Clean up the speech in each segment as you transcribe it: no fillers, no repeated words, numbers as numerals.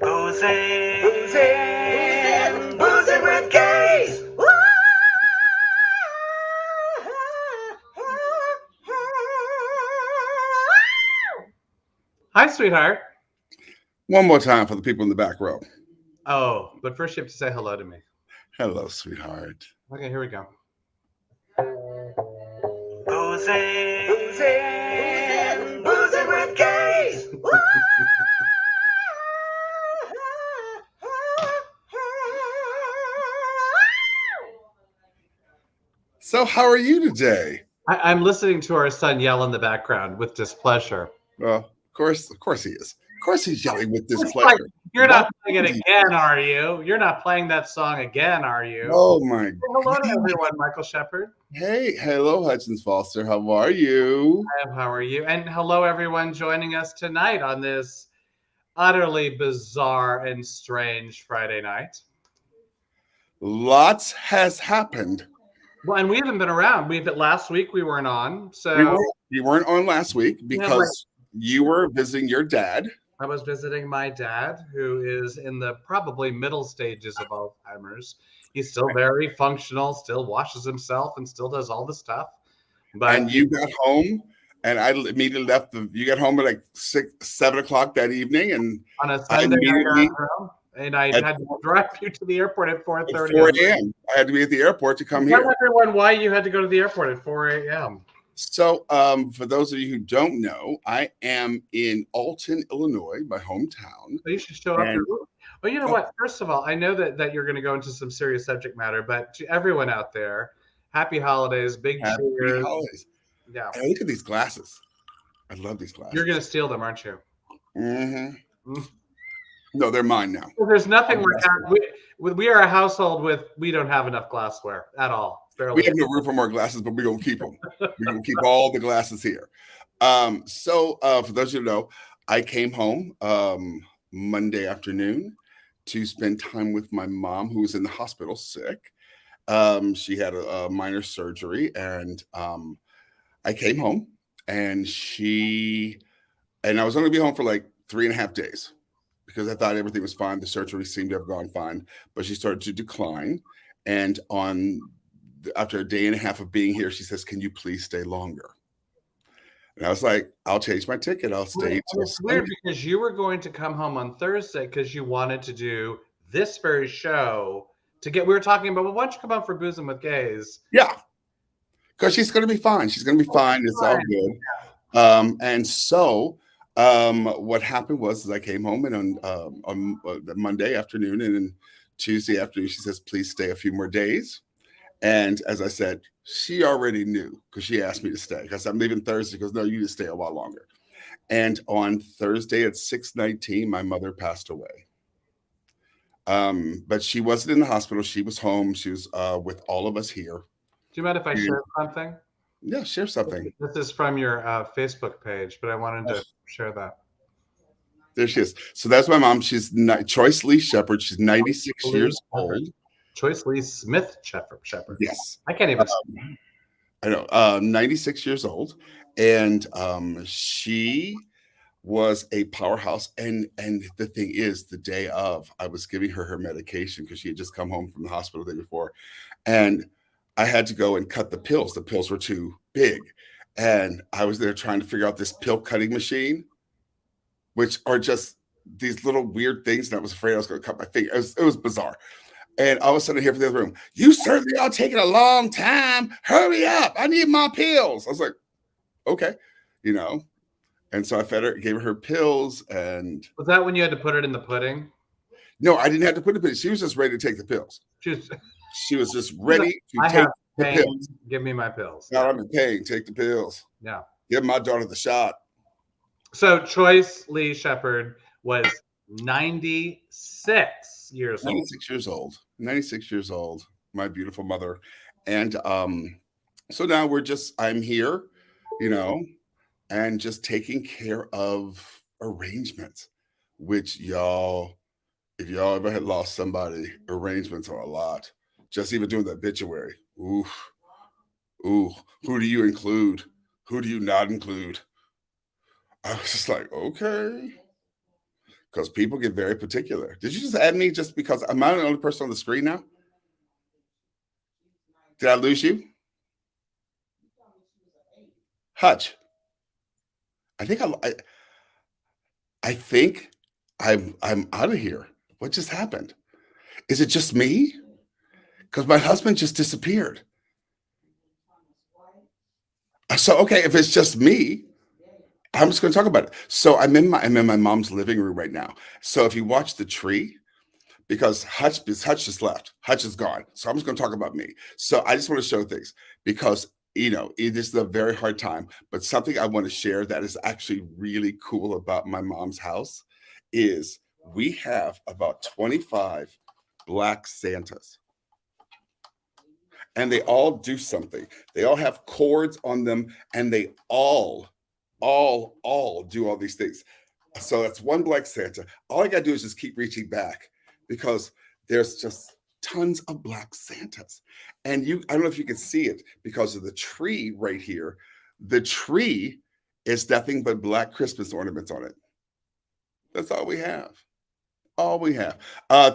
Boozing with gays. Hi, sweetheart. One more time for the people in the back row. Oh, but first you have to say hello to me. Hello, sweetheart. Okay, here we go. Boozing with gays. So, how are you today? I'm listening to our son yell in the background with displeasure. Well, of course he is. Of course he's yelling with It's displeasure. like, you're not Why playing it would he? again, are you? You're not playing that song again, are you? Oh my Say hello to God. everyone, Michael Shepard. Hey, hello, Hutchins Foster. How are you? How are you? And hello, everyone joining us tonight on this utterly bizarre and strange Friday night. Lots has happened. Well, and we haven't been around. Last week we weren't on, so We weren't on last week because you were visiting your dad. I was visiting my dad, who is in the probably middle stages of Alzheimer's. He's still very functional, still washes himself, and still does all the stuff. But And you got home, and I immediately left. You got home at like 7 o'clock that evening, and on a I Sunday, immediately and I had to drive you to the airport at 4:30. 4 a.m. I had to be at the airport to come Tell here. everyone why you had to go to the airport at 4 a.m. So, for those of you who don't know, I am in Alton, Illinois, my hometown. So you should show up your room. Well, you know what? First of all, I know that you're going to go into some serious subject matter, but to everyone out there, happy holidays, big Happy cheers. holidays. Yeah. And look at these glasses. I love these glasses. You're going to steal them, aren't you? Mm-hmm. No, they're mine now. Well, there's nothing we are a household we don't have enough glassware at all. Barely. We have no room for more glasses, but we're going to keep them. We're going to keep all the glasses here. So for those of you who know, I came home Monday afternoon to spend time with my mom, who was in the hospital sick. She had a minor surgery, and I came home, and I was only going to be home for like 3.5 days because I thought everything was fine. The surgery seemed to have gone fine, but she started to decline. And after a day and a half of being here, she says, "Can you please stay longer?" And I was like, "I'll change my ticket. I'll stay." It's weird because you were going to come home on Thursday because you wanted to do this very show we were talking about, well, why don't you come out for Boozing with Gays? Yeah, because she's going to be fine. She's going to be fine. It's all good. And so what happened was I came home, and on Monday afternoon and then Tuesday afternoon, she says, "Please stay a few more days." And as I said, she already knew because she asked me to stay because I'm leaving Thursday. Because no, you need to stay a while longer. And on Thursday at 6:19, my mother passed away. But she wasn't in the hospital. She was home. She was with all of us here. Do you mind if I share something? Yeah, share something. This is from your Facebook page, but I wanted to share that. There she is. So that's my mom. She's Choice Lee Shepard. She's 96 years old. Choice Lee Smith Shepard. Yes. I can't even. I know. 96 years old. And she was a powerhouse. And the thing is, the day of, I was giving her medication because she had just come home from the hospital the day before. And I had to go and cut the pills. The pills were too big. And I was there trying to figure out this pill cutting machine, which are just these little weird things. And I was afraid I was going to cut my finger. It was bizarre. And all of a sudden I hear from the other room, "You certainly are taking a long time. Hurry up. I need my pills." I was like, okay, And so I fed her, gave her pills. And was that when you had to put it in the pudding? No, I didn't have to put it in. She was just ready to take the pills. She was just ready to take the pills. Give me my pills. Now I'm in pain. Take the pills. Yeah. Give my daughter the shot. So Choice Lee Shepard was 96 years old. 96 years old. 96 years old. My beautiful mother. And so now I'm here, and just taking care of arrangements, which if y'all ever had lost somebody, arrangements are a lot. Just even doing the obituary. Ooh. Who do you include? Who do you not include? I was just like, okay. Because people get very particular. Did you just add me just because am I the only person on the screen now? Did I lose you? Hutch. I think I think I'm out of here. What just happened? Is it just me? Because my husband just disappeared. So okay, if it's just me, I'm just going to talk about it. So I'm in my mom's living room right now. So if you watch the tree, because Hutch just left, Hutch is gone. So I'm just going to talk about me. So I just want to show things because it is a very hard time. But something I want to share that is actually really cool about my mom's house is we have about 25 Black Santas. And they all do something. They all have cords on them, and they all do all these things. So that's one Black Santa. All I gotta do is just keep reaching back because there's just tons of Black Santas. And I don't know if you can see it because of the tree right here. The tree is nothing but Black Christmas ornaments on it. That's all we have. All we have.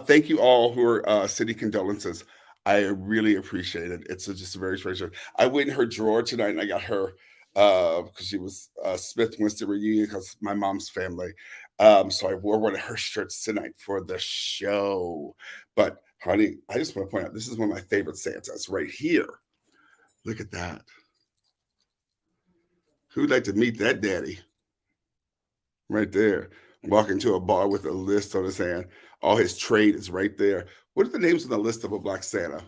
Thank you all who are sending condolences. I really appreciate it. It's just a very treasure. I went in her drawer tonight and I got her because she was Smith Winston reunion because my mom's family. So I wore one of her shirts tonight for the show. But honey, I just want to point out this is one of my favorite Santas right here. Look at that. Who'd like to meet that daddy? Right there. Walking to a bar with a list on his hand. All his trade is right there. What are the names on the list of a Black Santa?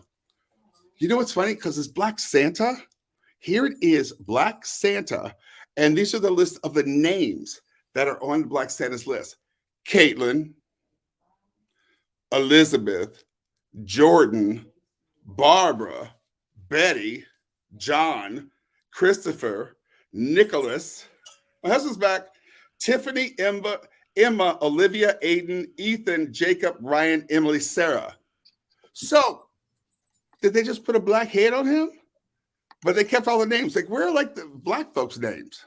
You know what's funny? Because it's Black Santa. Here it is, Black Santa. And these are the list of the names that are on Black Santa's list. Caitlin, Elizabeth, Jordan, Barbara, Betty, John, Christopher, Nicholas. My husband's back. Tiffany, Emma, Olivia, Aiden, Ethan, Jacob, Ryan, Emily, Sarah. So, did they just put a black head on him? But they kept all the names. Like, where are like the Black folks' names?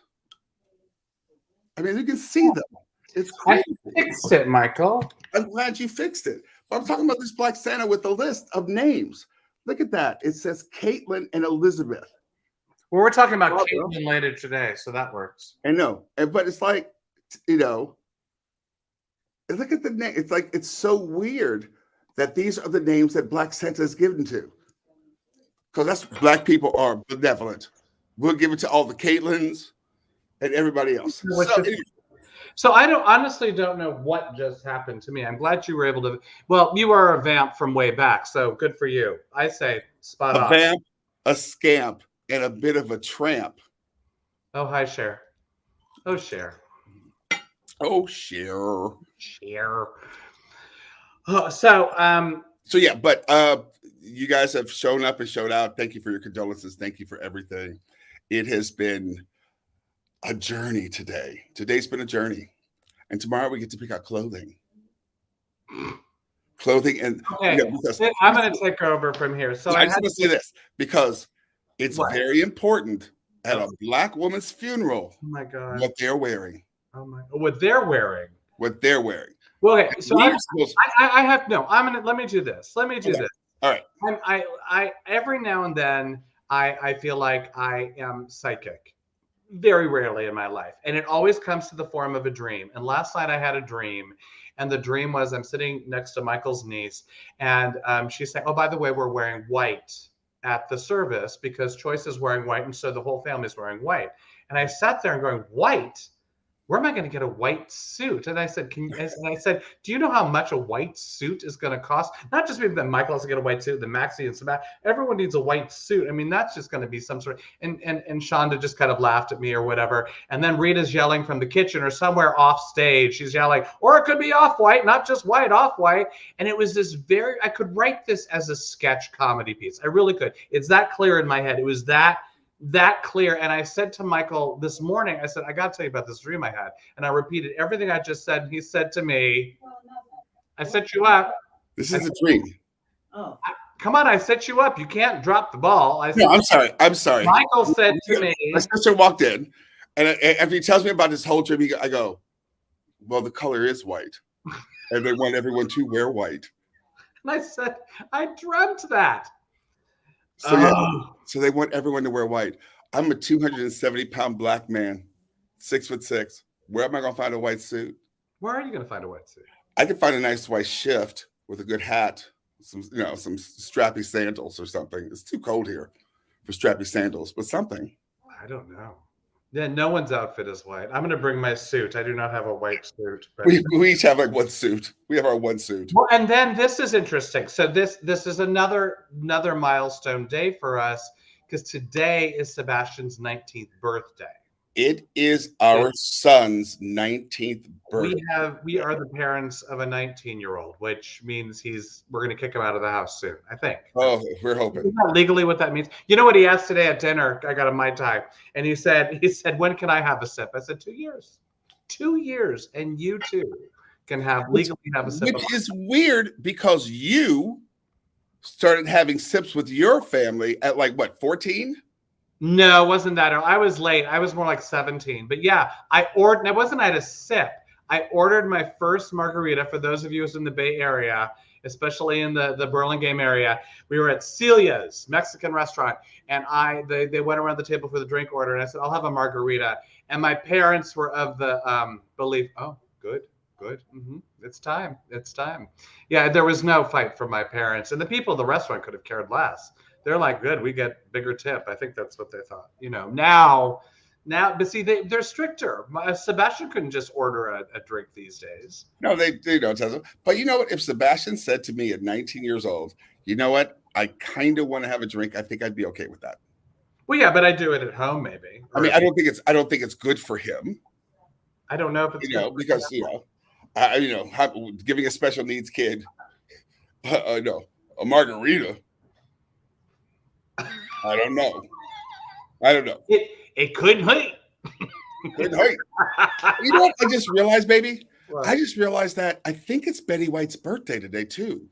I mean, you can see them. It's crazy. I fixed it, Michael. I'm glad you fixed it. But I'm talking about this Black Santa with the list of names. Look at that. It says Caitlin and Elizabeth. Well, we're talking about Caitlin later today, so that works. I know. But it's like, look at the name. It's like, it's so weird that these are the names that Black Santa is given to. Because that's Black people are benevolent. We'll give it to all the Caitlins and everybody else. So I honestly don't know what just happened to me. I'm glad you were able to. Well, you are a vamp from way back, so good for you. I say spot on. A vamp, a scamp, and a bit of a tramp. Oh, hi, Cher. Oh, Cher. Oh, Cher. Cher. So yeah, but you guys have shown up and showed out. Thank you for your condolences. Thank you for everything. It has been a journey today. Today's been a journey. And tomorrow we get to pick out clothing. Clothing and okay. I'm going to take over from here. So I just want to say this because it's very important at a Black woman's funeral. Oh my God. What they're wearing. Oh my! What they're wearing. What they're wearing. Well, okay. So I have no. Let me do this. Let me do this. All right. I every now and then I feel like I am psychic. Very rarely in my life, and it always comes to the form of a dream. And last night I had a dream, and the dream was I'm sitting next to Michael's niece, and she's saying, "Oh, by the way, we're wearing white at the service because Choice is wearing white, and so the whole family's wearing white." And I sat there and going, "White? Where am I going to get a white suit?" And I said, "Do you know how much a white suit is going to cost? Not just maybe that Michael has to get a white suit, the Maxie and Sebastian. Everyone needs a white suit. I mean, that's just going to be some sort of." And Shonda just kind of laughed at me or whatever. And then Rita's yelling from the kitchen or somewhere off stage. She's yelling, or it could be off-white, not just white, off-white. And it was this I could write this as a sketch comedy piece. I really could. It's that clear in my head. It was that clear. And I said to Michael this morning, I said, "I got to tell you about this dream I had." And I repeated everything I just said. And he said to me, "I set you up." This is a dream. Oh, come on. I set you up. You can't drop the ball. No, I'm sorry. Michael said to me. My sister walked in And after he tells me about this whole trip, I go, well, the color is white. And they want everyone to wear white. And I said, I dreamt that. So yeah, Oh. so they want everyone to wear white. I'm a 270-pound black man, 6'6". Where am I gonna find a white suit? Where are you going to find a white suit? I can find a nice white shift with a good hat, some some strappy sandals or something. It's too cold here for strappy sandals, but something. I don't know. Yeah, no one's outfit is white. I'm going to bring my suit. I do not have a white suit. But... We each have like one suit. We have our one suit. Well, and then this is interesting. So this is another milestone day for us because today is Sebastian's 19th birthday. It is our son's 19th birthday. We are the parents of a 19-year-old, which means we're going to kick him out of the house soon, I think. Oh, we're hoping. Isn't that legally what that means? You know what he asked today at dinner? I got a Mai Tai, and he said, when can I have a sip? I said 2 years. 2 years, and you too can legally have a sip. Which is weird because you started having sips with your family at like what, 14? No, it wasn't that early. I was late. I was more like 17. But yeah, I had a sip. I ordered my first margarita. For those of you who's in the Bay Area, especially in the Burlingame area, we were at Celia's Mexican restaurant, and they went around the table for the drink order, and I said, I'll have a margarita. And my parents were of the belief, oh, good. Mm-hmm. It's time. Yeah, there was no fight from my parents, and the people at the restaurant could have cared less. They're like, good, we get bigger tip. I think that's what they thought. Now, but see, they're stricter. Sebastian couldn't just order a drink these days. No, they don't tell them. But you know what? If Sebastian said to me at 19 years old, you know what? I kind of want to have a drink. I think I'd be okay with that. Well, yeah, but I do it at home, maybe. I mean, I don't think it's good for him. I don't know if it's because giving a special needs kid, a margarita. I don't know. It couldn't hurt. Couldn't hurt. You know what? I just realized, baby. What? I just realized that I think it's Betty White's birthday today too.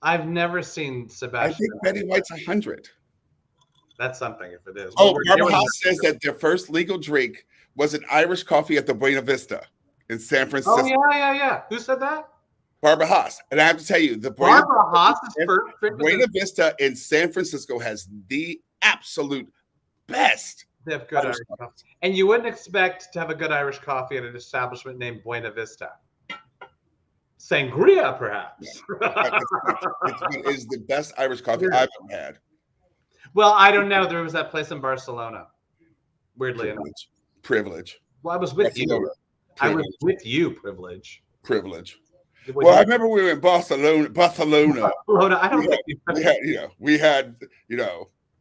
I've never seen Sebastian. I think Betty White's 100. That's something if it is. Oh, Barbara Haas says that their first legal drink was an Irish coffee at the Buena Vista in San Francisco. Oh yeah. Who said that? Barbara Haas. And I have to tell you, the Barbara Haas is Buena Vista in San Francisco has the absolute best. They have good Irish coffee. And you wouldn't expect to have a good Irish coffee at an establishment named Buena Vista. Sangria, perhaps. It is the best Irish coffee I've ever had. Well, I don't know. There was that place in Barcelona. Weirdly enough. Privilege. Well, I was with you. I was with you, Privilege. Well, I remember we were in Barcelona. I don't think we had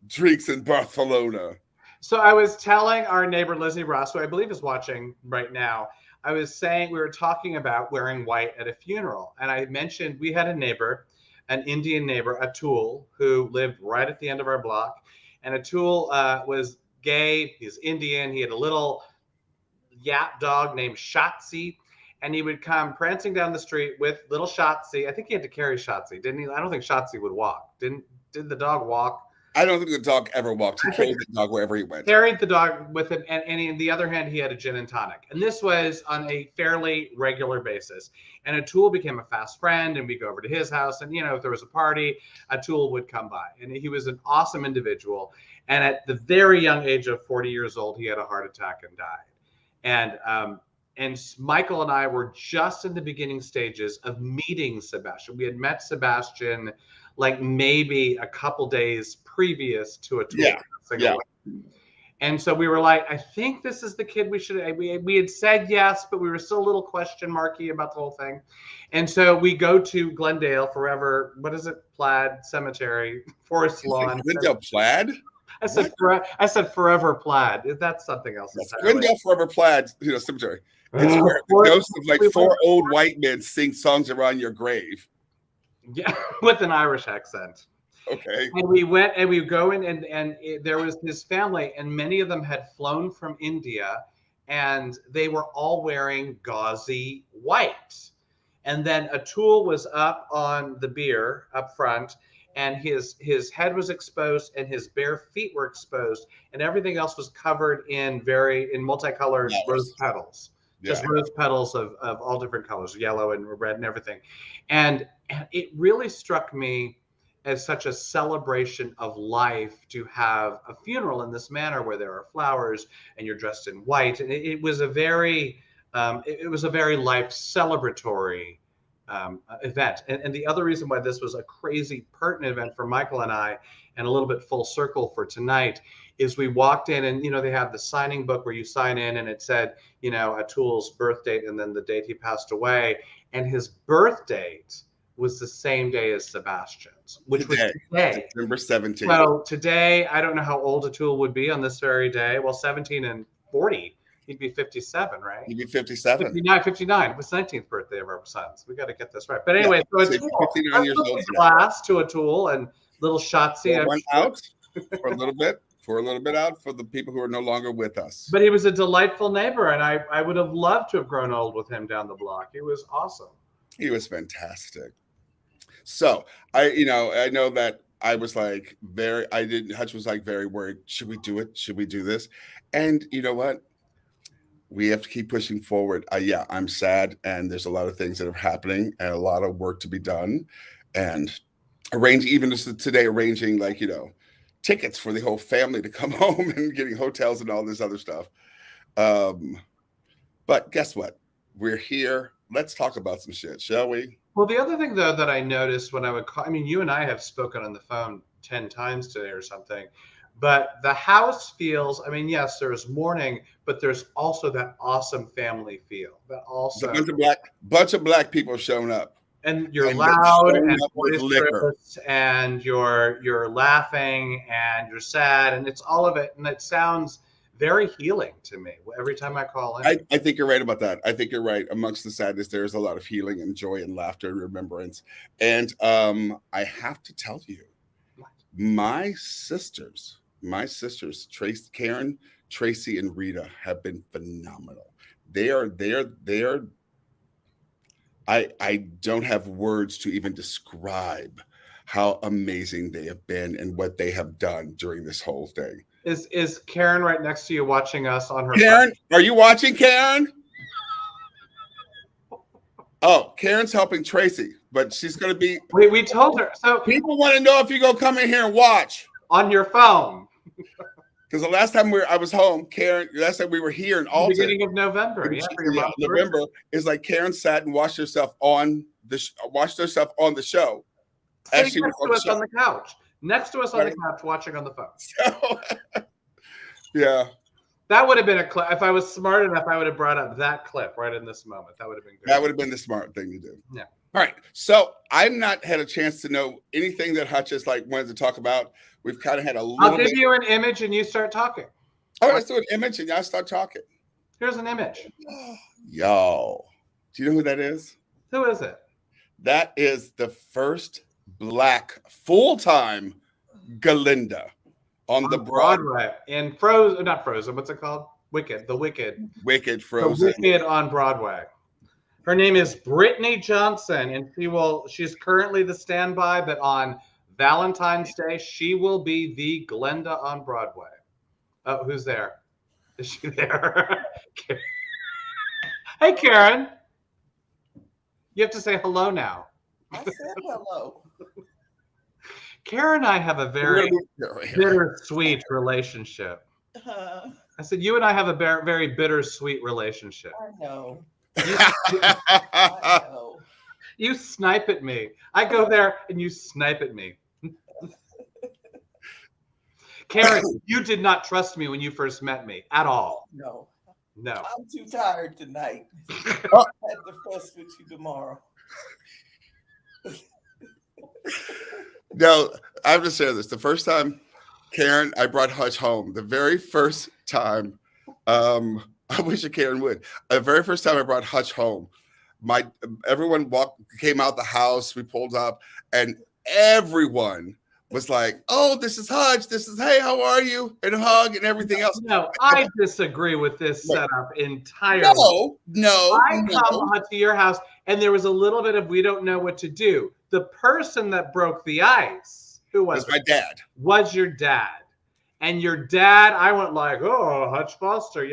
drinks in Barcelona. So I was telling our neighbor Lizzie Ross, who I believe is watching right now, I was saying we were talking about wearing white at a funeral. And I mentioned we had a neighbor, an Indian neighbor, Atul, who lived right at the end of our block. And Atul was gay. He's Indian. He had a little yap dog named Shotzi. And he would come prancing down the street with little Shotzi. I think he had to carry Shotzi, didn't he? I don't think Shotzi would walk. Did the dog walk? I don't think the dog ever walked. He carried the dog wherever he went. Carried the dog with him, and in the other hand, he had a gin and tonic. And this was on a fairly regular basis. And Atul became a fast friend, and we go over to his house. And, if there was a party, Atul would come by. And he was an awesome individual. And at the very young age of 40 years old, he had a heart attack and died. And Michael and I were just in the beginning stages of meeting Sebastian. We had met Sebastian like maybe a couple days previous to a tour. Yeah. And so we were like, I think this is the kid we had said yes, but we were still a little question marky about the whole thing. And so we go to Glendale Forever. What is it? Plaid Cemetery, Forest Lawn. Glendale Plaid? I said Forever Plaid. That's something else. Glendale Forever Plaid, cemetery. It's where the ghosts of like 4 old white men sing songs around your grave. Yeah, with an Irish accent. Okay. And we went and we go in and there was this family, and many of them had flown from India, and they were all wearing gauzy white. And then Atul was up on the bier up front, and his head was exposed and his bare feet were exposed, and everything else was covered in multicolored rose petals. Just rose petals of all different colors, yellow and red and everything. And it really struck me as such a celebration of life to have a funeral in this manner where there are flowers and you're dressed in white. And it was a very life celebratory event. And the other reason why this was a crazy pertinent event for Michael and I, and a little bit full circle for tonight, is we walked in and, they have the signing book where you sign in and it said, Atul's birth date and then the date he passed away. And his birth date was the same day as Sebastian's, which was today. September 17th. So today, I don't know how old Atul would be on this very day. Well, 17 and 40. He'd be 57, right? He'd be 57. 59. It was 19th birthday of our sons. We got to get this right. But anyway, so it's 59 years old. Glass to Atul and little Shotzi. Went out for a little bit. Out for the people who are no longer with us. But he was a delightful neighbor, and I would have loved to have grown old with him down the block. He was awesome. He was fantastic. So I know that I was like Hutch was like very worried. Should we do it? Should we do this? And you know what? We have to keep pushing forward. I'm sad, and there's a lot of things that are happening and a lot of work to be done. And arranging tickets for the whole family to come home and getting hotels and all this other stuff. But guess what? We're here. Let's talk about some shit, shall we? Well, the other thing, though, that I noticed when I would call, you and I have spoken on the phone 10 times today or something, but the house feels, yes, there's mourning, but there's also that awesome family feel. That also a bunch of black people showing up. And you're loud and boisterous, and you're laughing and you're sad, and it's all of it. And it sounds very healing to me every time I call in. I think you're right about that. I think you're right. Amongst the sadness, there's a lot of healing and joy and laughter and remembrance. And I have to tell you, my sisters, Karen, Tracy, and Rita have been phenomenal. They are. I don't have words to even describe how amazing they have been and what they have done during this whole thing. Is Karen right next to you watching us on her Karen, phone? Are you watching, Karen? Oh, Karen's helping Tracy, but she's going to be. We told her. So people want to know if you're going to come in here and watch. On your phone. Because the last time I was home, Karen, last time we were here in Alton. Beginning of November. November is like Karen sat and watched herself on the show. Next to us on the couch. Next to us on the couch, watching on the phone. So, yeah. That would have been a clip. If I was smart enough, I would have brought up that clip right in this moment. That would have been good. That would have been the smart thing to do. Yeah. All right. So I've not had a chance to know anything that Hutch has wanted to talk about. We've kind of had a little I'll give you an image and you start talking. All right, let's do an image and y'all start talking. Here's an image. Yo. Do you know who that is? Who is it? That is the first Black full-time Galinda on the Broadway. In Frozen, not Frozen, what's it called? Wicked. The Wicked. Wicked Frozen. The Wicked on Broadway. Her name is Brittany Johnson, and she's currently the standby, but on Valentine's Day, she will be the Glenda on Broadway. Oh, who's there? Is she there? Hey, Karen. You have to say hello now. I said hello. Karen and I have a very bittersweet relationship. I said, you and I have a very bittersweet relationship. I know. I know. You snipe at me. I go there and you snipe at me. Karen, you did not trust me when you first met me at all. No. I'm too tired tonight. I have to fuss with you tomorrow. No, I'm just saying this. The first time, Karen, I brought Hutch home. The very first time, I wish Karen would. The very first time I brought Hutch home, everyone came out the house. We pulled up, and everyone was like, "Oh, this is Hutch. This is hey, how are you?" and hug and everything else. No, I disagree with this setup entirely. No. I come to your house, and there was a little bit of we don't know what to do. The person that broke the ice Who It was was my it? dad. Was your dad. And your dad, I went like, oh, Hutch Foster,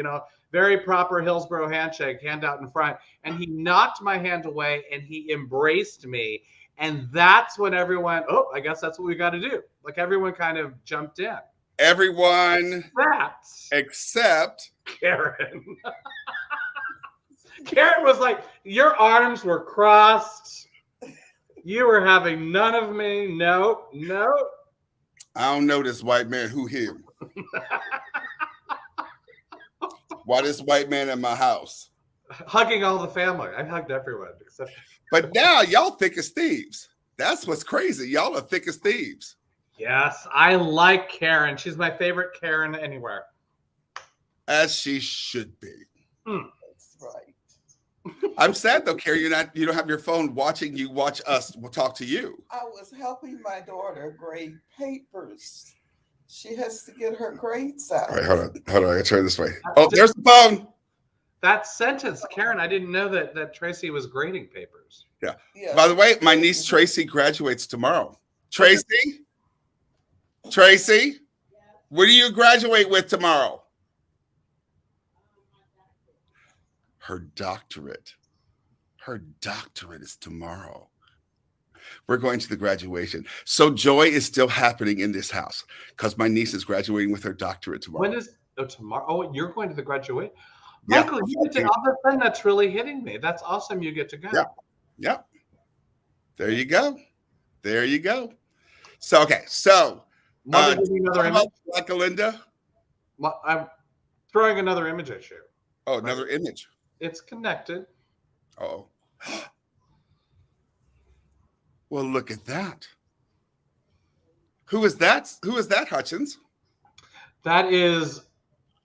very proper Hillsborough handshake, hand out in front. And he knocked my hand away and he embraced me. And that's when everyone, oh, I guess that's what we got to do. Like everyone kind of jumped in. Everyone That's except Karen. Karen was like, your arms were crossed. You were having none of me. No. I don't know this white man. Who him? Why this white man in my house? Hugging all the family. I hugged everyone except. But now y'all thick as thieves. That's what's crazy. Y'all are thick as thieves. Yes, I like Karen. She's my favorite Karen anywhere. As she should be. That's right. I'm sad though, Carrie, you don't have your phone watching you watch us. We'll talk to you. I was helping my daughter grade papers. She has to get her grades out. All right, hold on. I gotta turn this way. Oh, there's the phone. That sentence, Karen, I didn't know that Tracy was grading papers. Yeah. Yeah. By the way, my niece Tracy graduates tomorrow. Tracy, what do you graduate with tomorrow? Her doctorate. Her doctorate is tomorrow. We're going to the graduation. So joy is still happening in this house because my niece is graduating with her doctorate tomorrow. When is tomorrow? Oh, you're going to the graduate. Yeah. Michael, you get to other thing that's really hitting me. That's awesome. You get to go. Yeah. Yep. There you go. So okay. So Mother, give me another image. like Alinda. I'm throwing another image at you. Oh, another image. It's connected. Oh. Well, look at that. Who is that? Hutchins? That is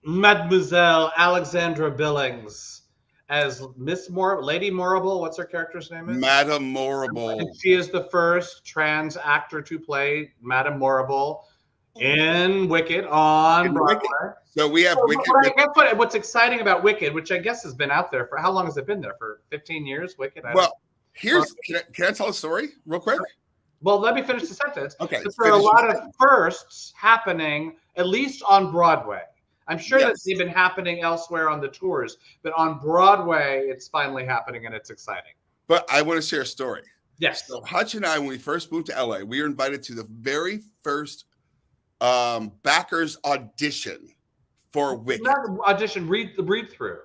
Mademoiselle Alexandra Billings as Lady Morrible. What's her character's name? Madame Morrible. And she is the first trans actor to play Madame Morrible in Wicked on Broadway. So we have Wicked. What's exciting about Wicked, which I guess has been out there for how long has it been there? For 15 years, Wicked? Can I tell a story real quick? Well, let me finish the sentence. Okay. There are a lot of firsts happening, at least on Broadway. I'm sure that they've been happening elsewhere on the tours, but on Broadway, it's finally happening and it's exciting. But I want to share a story. Yes. So Hutch and I, when we first moved to LA, we were invited to the very first backers audition for Wicked. Not audition, read through.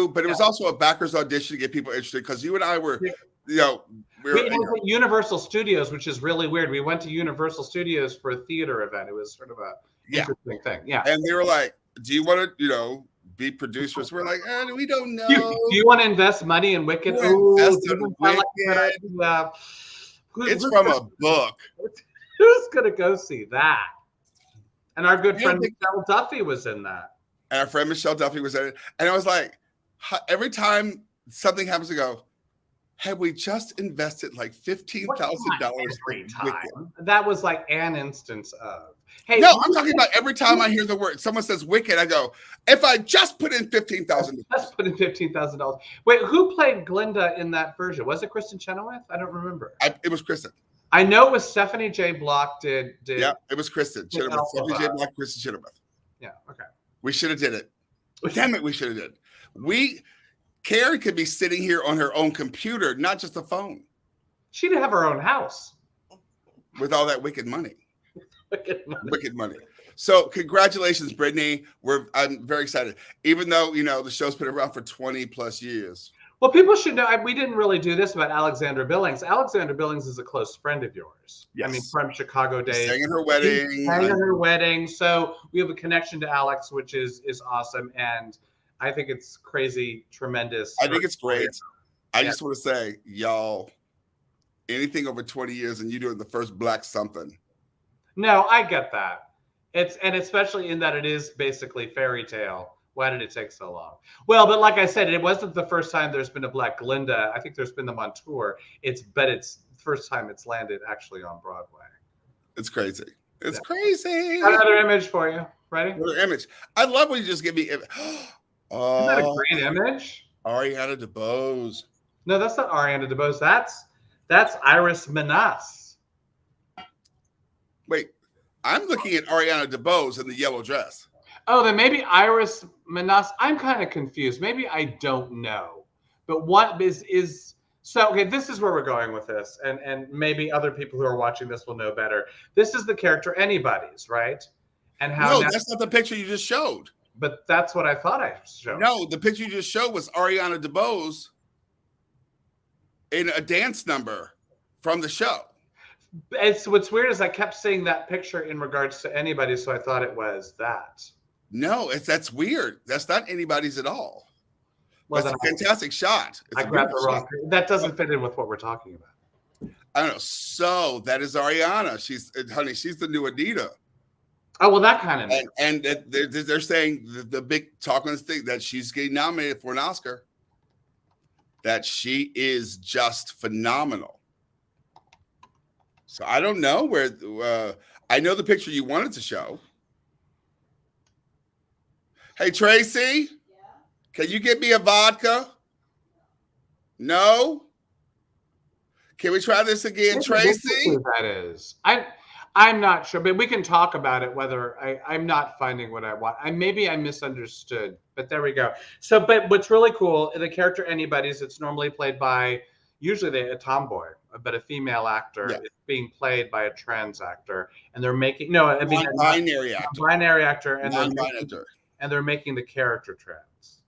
But it was also a backers audition to get people interested because you and I were, we were at Universal Studios, which is really weird. We went to Universal Studios for a theater event. It was sort of a interesting thing. Yeah. And they were like, do you want to, be producers? We're like, we don't know. Do you want to invest money in Wicked? It's from a book. Who's going to go see that? And our good friend Michelle Duffy was in that. And our friend Michelle Duffy was in it. And I was like, every time something happens, to go, have we just invested like $15,000? Every time. That was like an instance of. Hey, no, I'm talking about every time I hear the word, someone says Wicked, I go, if I just put in $15,000. Just put in $15,000. Wait, who played Glinda in that version? Was it Kristen Chenoweth? I don't remember. It was Kristen. I know it was Stephanie J. Block did. Yeah, it was Kristen Chenoweth. Stephanie J. Block, Kristen Chenoweth. Yeah, okay. We should have did it. Damn it, we should have did it. Karen could be sitting here on her own computer, not just a phone. She'd have her own house. With all that Wicked money. Wicked money. So congratulations, Brittany. I'm very excited. Even though, the show's been around for 20 plus years. Well, people should know, we didn't really do this about Alexandra Billings. Alexandra Billings is a close friend of yours. Yes. I mean, from Chicago days. Sang at her wedding. Sang at her wedding. So we have a connection to Alex, which is awesome. And I think it's crazy, tremendous. I think it's great. I just want to say, y'all, anything over 20 years and you doing the first Black something. No, I get that. And especially in that it is basically fairy tale. Why did it take so long? Well, but like I said, it wasn't the first time there's been a Black Glinda. I think there's been them on tour. It's the first time it's landed actually on Broadway. It's crazy. It's crazy. Another image for you. Ready? Another image. I love when you just give me. Isn't that a great image? Ariana DeBose. No, that's not Ariana DeBose. That's Iris Minas. Wait, I'm looking at Ariana DeBose in the yellow dress. Oh, then maybe Iris Manas. I'm kind of confused. Maybe I don't know. But what is so okay, this is where we're going with this, and maybe other people who are watching this will know better. This is the character Anybody's, right? And how No, now, that's not the picture you just showed. but that's what I thought I showed. No, the picture you just showed was Ariana DeBose in a dance number from the show. It's what's weird is I kept seeing that picture in regards to Anybody, so I thought it was that. No, that's weird. That's not Anybody's at all. Well, That's a then fantastic shot. It's I a grabbed the beautiful wrong. That doesn't fit in with what we're talking about. I don't know. So that is Ariana. She's the new Anita. Oh well, that kind of. And they're saying the big talk on this thing that she's getting nominated for an Oscar. That she is just phenomenal. So I don't know where. I know the picture you wanted to show. Hey Tracy, can you get me a vodka? No. Can we try this again, Tracy? That is. I'm not sure, but we can talk about it. Whether I'm not finding what I want. Maybe I misunderstood, but there we go. So, but what's really cool, the character Anybody's, it's normally played by usually a tomboy, but a female actor. Yeah. It's being played by a trans actor, and they're making a binary actor. Binary actor, and Non-binary. they're making the character trans.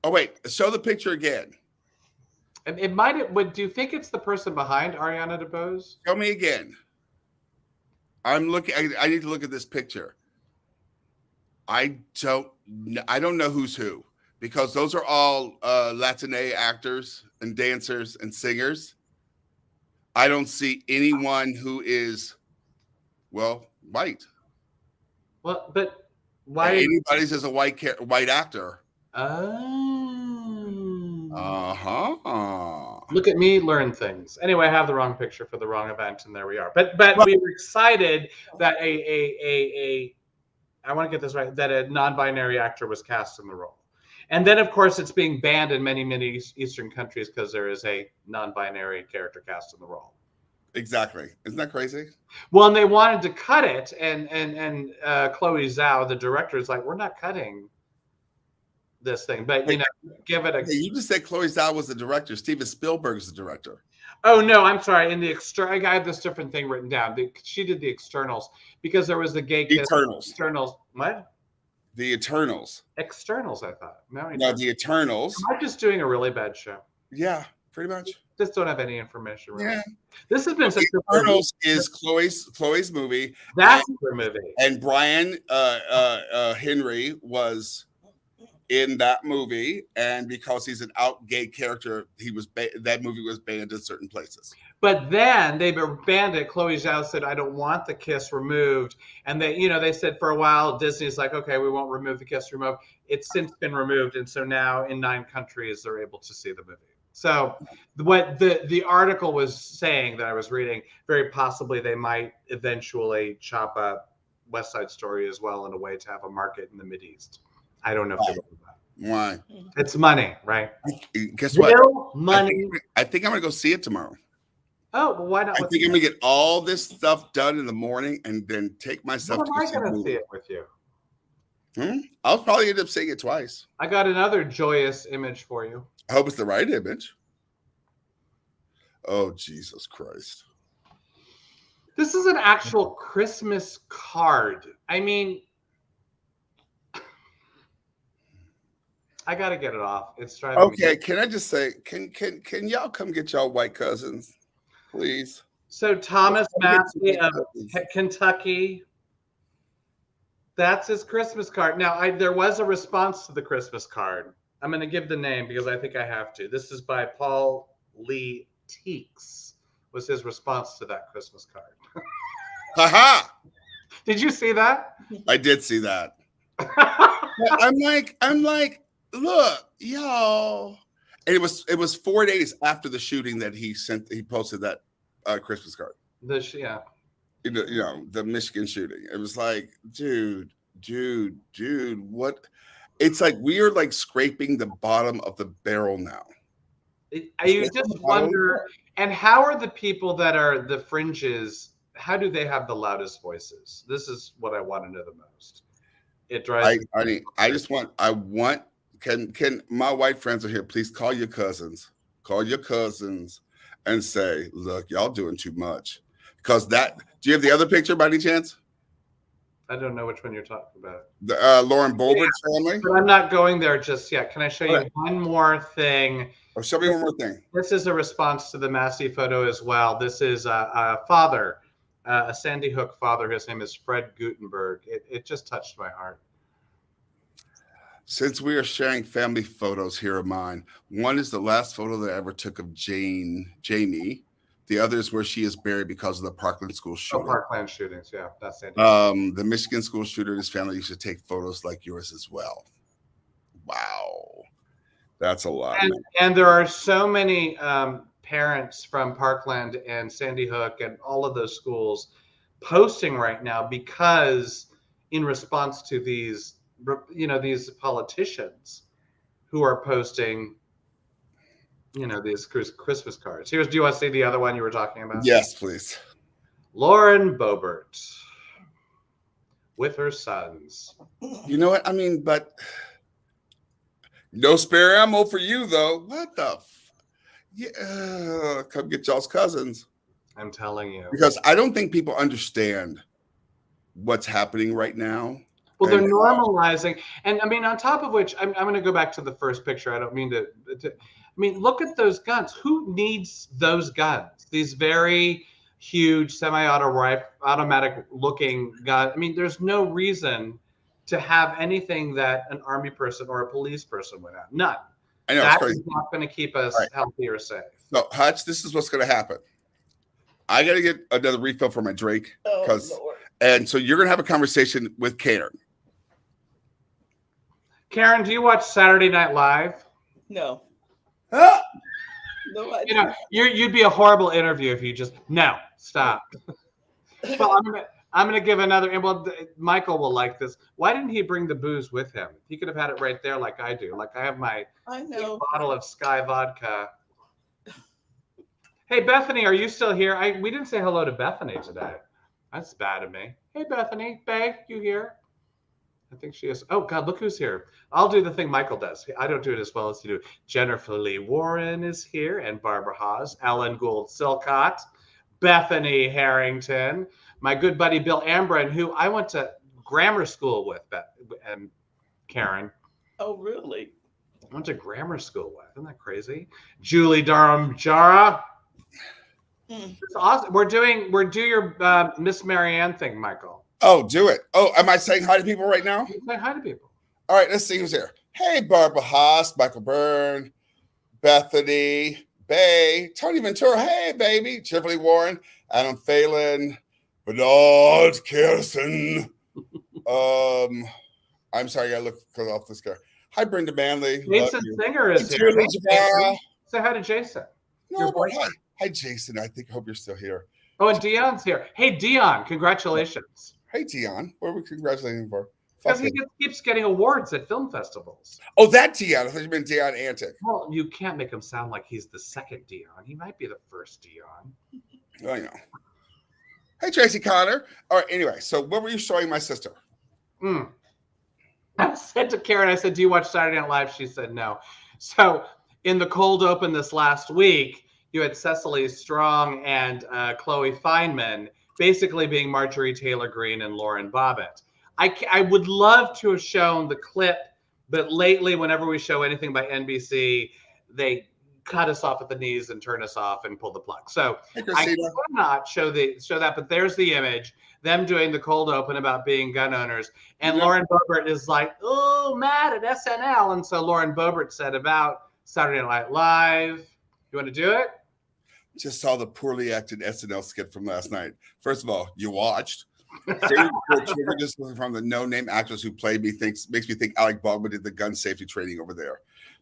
Oh wait, show the picture again. And it might. Do you think it's the person behind Ariana DeBose? Show me again. I'm looking. I need to look at this picture. I don't know who's who because those are all Latina actors and dancers and singers. I don't see anyone who is, well, white. Well, but why? Anybody's as a white actor. Oh. Look at me learn things. Anyway, I have the wrong picture for the wrong event, and there we are. But we were excited that I want to get this right, that a non-binary actor was cast in the role. And then, of course, it's being banned in many, many Eastern countries because there is a non-binary character cast in the role. Exactly. Isn't that crazy? Well, and they wanted to cut it, and Chloe Zhao, the director, is like, we're not cutting this thing, but give it a. You just said Chloe Zhao was the director. Steven Spielberg is the director. Oh no, I'm sorry. In the I have this different thing written down. She did the externals because there was the gay kiss. Externals. What? The Eternals. Externals, I thought. No, the Eternals. Am I just doing a really bad show? Yeah, pretty much. Just don't have any information. Really. Yeah. This has been such a Eternals is Chloe's movie. That's her movie. And Brian Henry was in that movie, and because he's an out gay character, that movie was banned in certain places. But then they banned it. Chloe Zhao said, "I don't want the kiss removed," and they said for a while Disney's like, "Okay, we won't remove the kiss removed." It's since been removed, and so now in 9 countries they're able to see the movie. So what the article was saying that I was reading, very possibly they might eventually chop up West Side Story as well in a way to have a market in the Mideast. I don't know if they will do that. Why? It's money, right? Guess what? Real money. I think I'm gonna go see it tomorrow. Oh, well, why not? I think I'm gonna get all this stuff done in the morning and then take myself. How am I gonna see it with you? I'll probably end up seeing it twice. I got another joyous image for you. I hope it's the right image. Oh, Jesus Christ. This is an actual Christmas card. I mean, I gotta get it off. It's driving me. Okay, can I just say, can y'all come get y'all white cousins, please? So Thomas Massey of Kentucky. That's his Christmas card. Now, there was a response to the Christmas card. I'm going to give the name because I think I have to. This is by Paul Lee Teeks. Was his response to that Christmas card? Ha! Did you see that? I did see that. I'm like, look, y'all. And it was 4 days after the shooting that he posted that Christmas card. Yeah. The Michigan shooting. It was like, dude, what? It's like we are like scraping the bottom of the barrel now. You just wonder, and how are the people that are the fringes? how do they have the loudest voices? This is what I want to know the most. It drives me. I want can my white friends are here, please call your cousins and say, look, y'all doing too much. Because do you have the other picture by any chance? I don't know which one you're talking about. The Lauren Boebert family? But I'm not going there just yet. Can I show you one more thing? Oh, show me one more thing. This is a response to the Massey photo as well. This is a father, a Sandy Hook father. His name is Fred Gutenberg. It just touched my heart. Since we are sharing family photos here of mine, one is the last photo that I ever took of Jamie. The other is where she is buried because of the Parkland school shooting. Oh, Parkland shootings, yeah, that's Sandy. The Michigan school shooter and his family used to take photos like yours as well. Wow, that's a lot. And there are so many parents from Parkland and Sandy Hook and all of those schools posting right now because in response to these politicians who are posting, these Christmas cards. Do you want to see the other one you were talking about? Yes, please. Lauren Boebert with her sons. You know what? I mean, but no spare ammo for you, though. What the? Yeah, come get y'all's cousins. I'm telling you. Because I don't think people understand what's happening right now. Well, they're normalizing. And I mean, on top of which, I'm going to go back to the first picture. I don't mean to look at those guns. Who needs those guns? These very huge semi-automatic looking guns. I mean, there's no reason to have anything that an army person or a police person would have. None. I know. That is not going to keep us healthy or safe. So, Hutch, this is what's going to happen. I got to get another refill for my drink. And so you're going to have a conversation with Karen. Karen, do you watch Saturday Night Live? No. No, you'd be a horrible interview if you just stop. Well, I'm gonna give another. And well, Michael will like this. Why didn't he bring the booze with him? He could have had it right there, like I do. Like I have my bottle of Sky vodka. Hey, Bethany, are you still here? We didn't say hello to Bethany today. That's bad of me. Hey, Bethany, babe, you here? I think she is. Oh, God, look who's here. I'll do the thing Michael does. I don't do it as well as you do. Jennifer Lee Warren is here, and Barbara Haas, Ellen Gould Silcott, Bethany Harrington, my good buddy Bill Ambrin, who I went to grammar school with, and Karen. Oh, really? I went to grammar school with. Isn't that crazy? Julie Durham Jara. It's awesome. We're do your Miss Marianne thing, Michael. Oh, do it. Oh, am I saying hi to people right now? Say hi to people. All right, let's see who's here. Hey, Barbara Haas, Michael Byrne, Bethany, Bay, Tony Ventura. Hey, baby. Jennifer Lee Warren, Adam Phelan, Bernard Carson. I'm sorry, I gotta look off this guy. Hi, Brenda Manley. Jason Singer is here. Say hi to Jason. No, hi, Jason. Hope you're still here. Oh, and Dion's here. Hey, Dion, congratulations. Hey, Dion. What are we congratulating him for? Because he keeps getting awards at film festivals. Oh, that Dion. I thought you meant Dion Antic. Well, you can't make him sound like he's the second Dion. He might be the first Dion. I know. Hey, Tracy Connor. All right, anyway, so what were you showing my sister? I said to Karen, I said, do you watch Saturday Night Live? She said no. So in the cold open this last week, you had Cecily Strong and Chloe Fineman basically being Marjorie Taylor Greene and Lauren Bobbitt. I would love to have shown the clip, but lately, whenever we show anything by NBC, they cut us off at the knees and turn us off and pull the plug. So I cannot show that, but there's the image, them doing the cold open about being gun owners. And Lauren Boebert is like, oh, mad at SNL. And so Lauren Boebert said about Saturday Night Live, you want to do it? Just saw the poorly acted SNL skit from last night. First of all, you watched. Just from the no-name actress who played me makes me think Alec Baldwin did the gun safety training over there.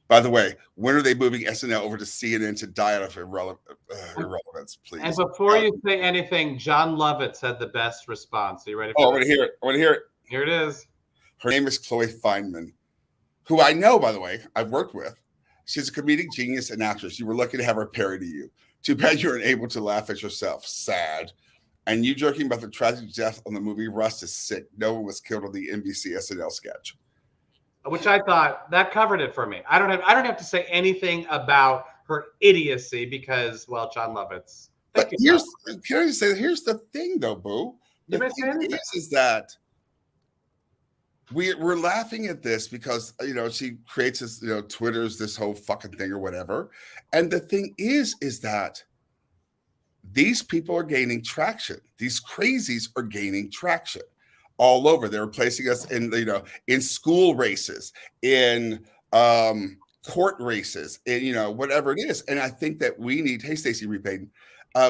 By the way, when are they moving SNL over to CNN to die out of irrelevance, please? And before you say anything, John Lovitz had the best response. Are you ready for I want to hear it. Here it is. Her name is Chloe Fineman, who I know, by the way, I've worked with. She's a comedic genius and actress. You were lucky to have her parody you. Too bad you weren't able to laugh at yourself. Sad. And you joking about the tragic death on the movie Rust is sick. No one was killed on the NBC SNL sketch. Which I thought that covered it for me. I don't have to say anything about her idiocy because, well, John Lovitz. But here's the thing, though, Boo. The thing is that we're laughing at this because she creates this, Twitter's this whole fucking thing or whatever. And the thing is that these people are gaining traction. These crazies are gaining traction all over. They're replacing us in school races, in court races, and whatever it is. And I think that we need, hey Stacey Repayton,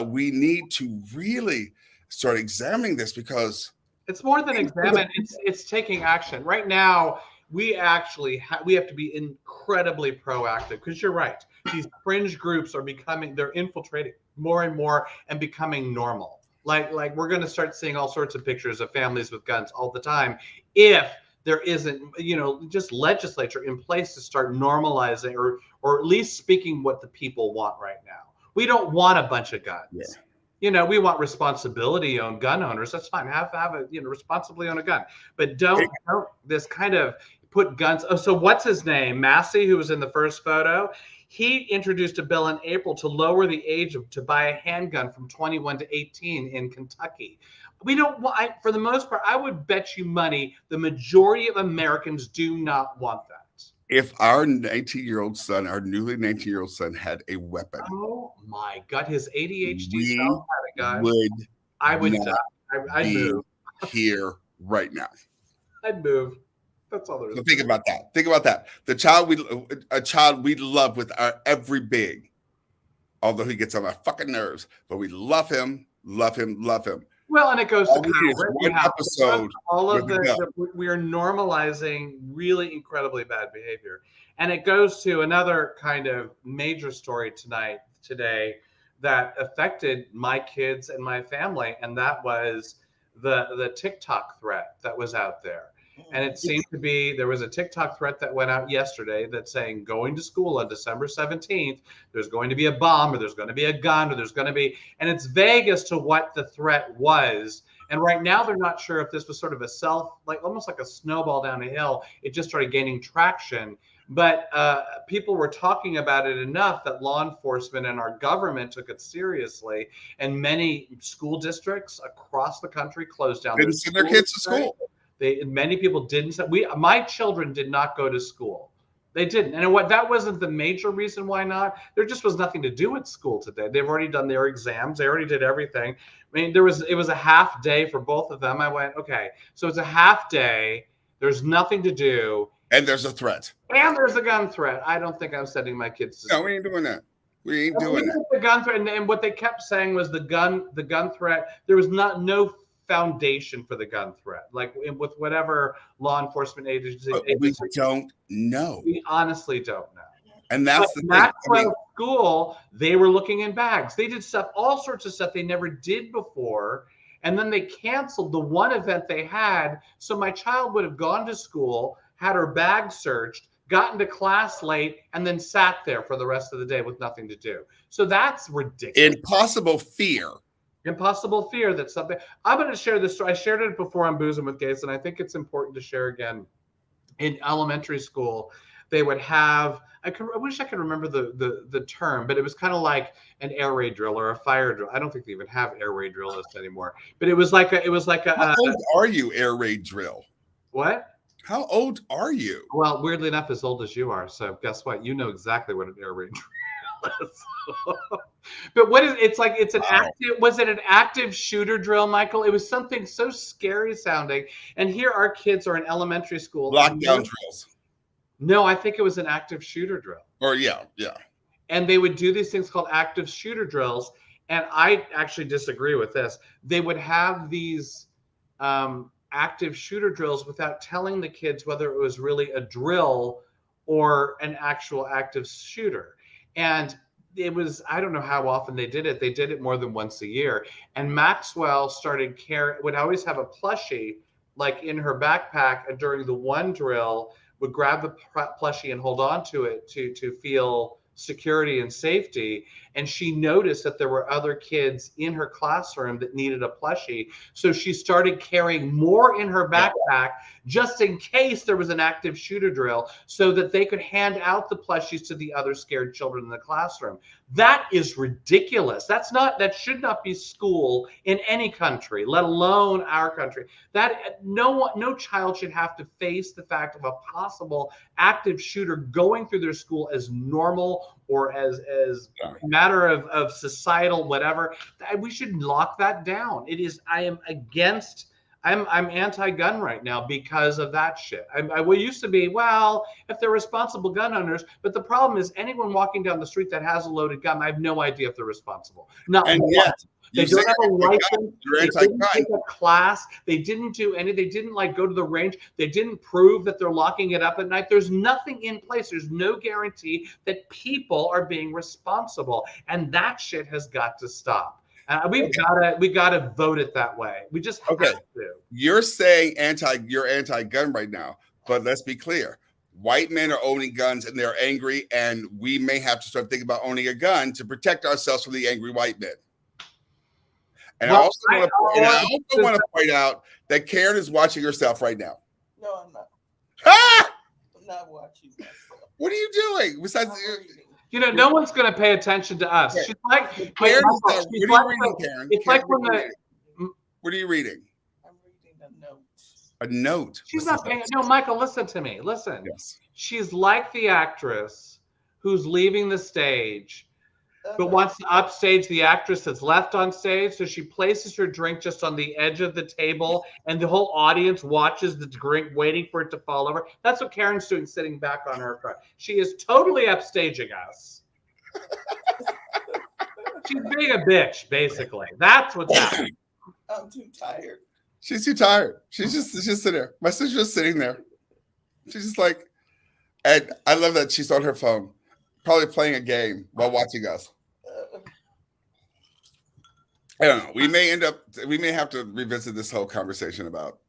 we need to really start examining this because it's more than examine. It's taking action. Right now, we actually we have to be incredibly proactive because you're right. These fringe groups are they're infiltrating more and more and becoming normal. Like we're going to start seeing all sorts of pictures of families with guns all the time if there isn't, just legislature in place to start normalizing or at least speaking what the people want right now. We don't want a bunch of guns. Yeah. We want responsibility on gun owners. That's fine. Have a responsibly own a gun, but don't this kind of put guns. Oh, so what's his name? Massey, who was in the first photo. He introduced a bill in April to lower the age to buy a handgun from 21 to 18 in Kentucky. We don't want, for the most part, I would bet you money the majority of Americans do not want that. If our 19-year-old son, our newly 19-year-old son, had a weapon, oh my God, his ADHD self had a gun. I would die. I'd move here right now. I'd move. That's all there is. So think about that. Think about that. A child we love with our every big, although he gets on my fucking nerves, but we love him, love him, love him. Well, and it goes to one episode. All of we are normalizing really incredibly bad behavior, and it goes to another kind of major story today that affected my kids and my family, and that was the TikTok threat that was out there. And it seemed to be, there was a TikTok threat that went out yesterday that's saying going to school on December 17th, there's going to be a bomb or there's going to be a gun or there's going to be, and it's vague as to what the threat was. And right now they're not sure if this was sort of almost like a snowball down a hill. It just started gaining traction. But people were talking about it enough that law enforcement and our government took it seriously. And many school districts across the country closed down. Didn't send their kids to school. Many people didn't. My children did not go to school. They didn't. And that wasn't the major reason why not. There just was nothing to do at school today. They've already done their exams. They already did everything. I mean, it was a half day for both of them. I went, okay, so it's a half day. There's nothing to do. And there's a threat. And there's a gun threat. I don't think I'm sending my kids to school. No, we ain't doing that. We ain't doing that. The gun threat, and what they kept saying was the gun threat. There was no foundation for the gun threat, like with whatever law enforcement agency. We don't know. We honestly don't know. And that's the Maxwell School, they were looking in bags. They did all sorts of stuff they never did before. And then they canceled the one event they had. So my child would have gone to school, had her bag searched, gotten to class late, and then sat there for the rest of the day with nothing to do. So that's ridiculous. Impossible fear that something. I'm going to share this story. I shared it before on Boozing with Gays, and I think it's important to share again. In elementary school, they would have, I wish I could remember the term, but it was kind of like an air raid drill or a fire drill. I don't think they even have air raid drillists anymore, but it was like a How old are you, air raid drill? What? How old are you? Well, weirdly enough, as old as you are. So guess what? You know exactly what an air raid drill is. But what is it's an active, was it an active shooter drill, Michael? It was something so scary sounding. And here our kids are in elementary school. Lockdown drills. No, I think it was an active shooter drill. Or yeah. And they would do these things called active shooter drills. And I actually disagree with this. They would have these active shooter drills without telling the kids whether it was really a drill or an actual active shooter. And it was, I don't know how often they did it. They did it more than once a year. And Maxwell would always have a plushie like in her backpack, and during the one drill would grab the plushie and hold on to it to feel security and safety. And she noticed that there were other kids in her classroom that needed a plushie. So she started carrying more in her backpack just in case there was an active shooter drill, so that they could hand out the plushies to the other scared children in the classroom. That is ridiculous. That should not be school in any country, let alone our country. That no child should have to face the fact of a possible active shooter going through their school as normal or as a matter of societal whatever. We should lock that down. I'm anti-gun right now because of that shit. We used to be, well, if they're responsible gun owners, but the problem is anyone walking down the street that has a loaded gun, I have no idea if they're responsible. And yet, they don't have a license. You're They didn't anti-gun. take a class. They didn't do any. They didn't go to the range. They didn't prove that they're locking it up at night. There's nothing in place. There's no guarantee that people are being responsible, and that shit has got to stop. We gotta vote it that way. We just have to. You're saying you're anti-gun right now, but let's be clear. White men are owning guns and they're angry, and we may have to start thinking about owning a gun to protect ourselves from the angry white men. And I also want to point out that Karen is watching herself right now. No, I'm not. Ah! I'm not watching myself. What are you doing? Besides, no one's going to pay attention to us. Yeah. She's like, Karen, what are you reading, Karen? It's Karen, like when what are you reading? I'm reading a note. A note. She's not paying. No, Michael, listen to me. Listen. Yes. She's like the actress who's leaving the stage, but wants to upstage the actress that's left on stage. So she places her drink just on the edge of the table, and the whole audience watches the drink, waiting for it to fall over. That's what Karen's doing, sitting back on her car. She is totally upstaging us. She's being a bitch, basically. That's what's happening. I'm too tired. She's too tired. She's just sitting there. My sister's just sitting there. She's just like, and I love that she's on her phone, probably playing a game while watching us. I don't know. We may have to revisit this whole conversation about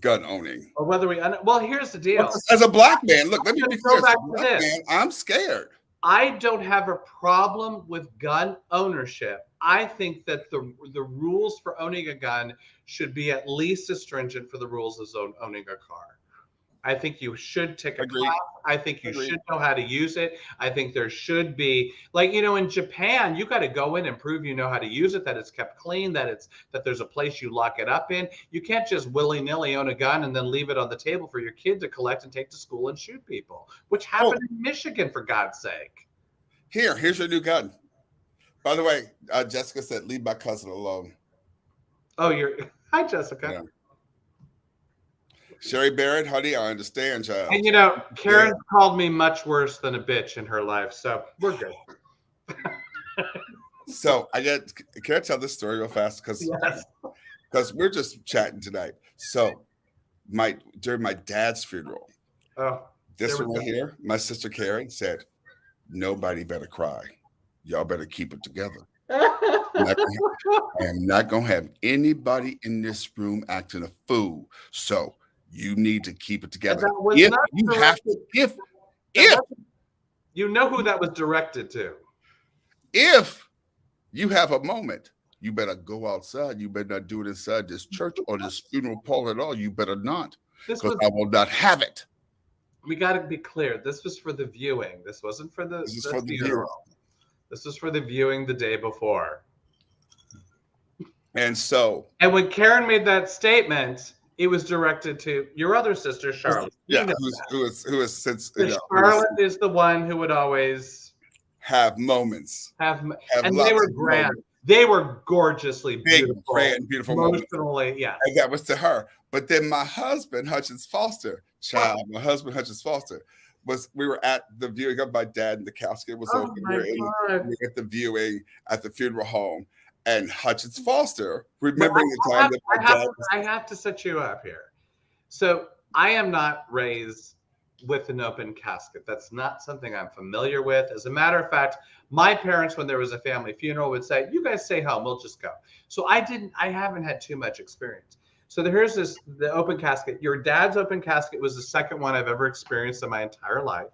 gun owning. Or whether well, here's the deal. As a black man, look, let me be clear. Go back As a to black this. man, I'm scared. I don't have a problem with gun ownership. I think that the rules for owning a gun should be at least as stringent for the rules as owning a car. I think you should take a class. I think you should know how to use it. I think there should be, like, in Japan, you got to go in and prove you know how to use it, that it's kept clean, that there's a place you lock it up in. You can't just willy-nilly own a gun and then leave it on the table for your kid to collect and take to school and shoot people, which happened in Michigan, for God's sake. Here's your new gun. By the way, Jessica said, leave my cousin alone. Oh, hi, Jessica. Yeah. Sherry Barrett, honey, I understand, child. And Karen called me much worse than a bitch in her life, so we're good. So can I tell this story real fast? Because we're just chatting tonight. So during my dad's funeral, this one right here, my sister Karen said, nobody better cry. Y'all better keep it together. I am not gonna have anybody in this room acting a fool. So you need to keep it together. If you know who that was directed to. If you have a moment, you better go outside. You better not do it inside this church or this funeral parlor at all. You better not, because I will not have it. We got to be clear. This was for the viewing. This wasn't for the funeral. This was for the viewing the day before. And when Karen made that statement, it was directed to your other sister, Charlotte. Yeah, who is since Charlotte is the one who would always have moments. And they were grand. They were gorgeously beautiful. Grand, beautiful emotionally, yeah. And that was to her. But then my husband, Hutchins Foster, we were at the viewing of my dad, and the casket was open. We were at the viewing at the funeral home. And Hutchins Foster, remembering the time that my dad I have to set you up here. So I am not raised with an open casket. That's not something I'm familiar with. As a matter of fact, my parents, when there was a family funeral, would say, you guys stay home, we'll just go. So I haven't had too much experience. So here's the open casket. Your dad's open casket was the second one I've ever experienced in my entire life.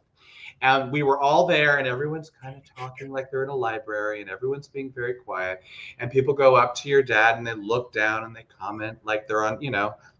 And we were all there, and everyone's kind of talking like they're in a library, and everyone's being very quiet. And people go up to your dad and they look down and they comment like they're on,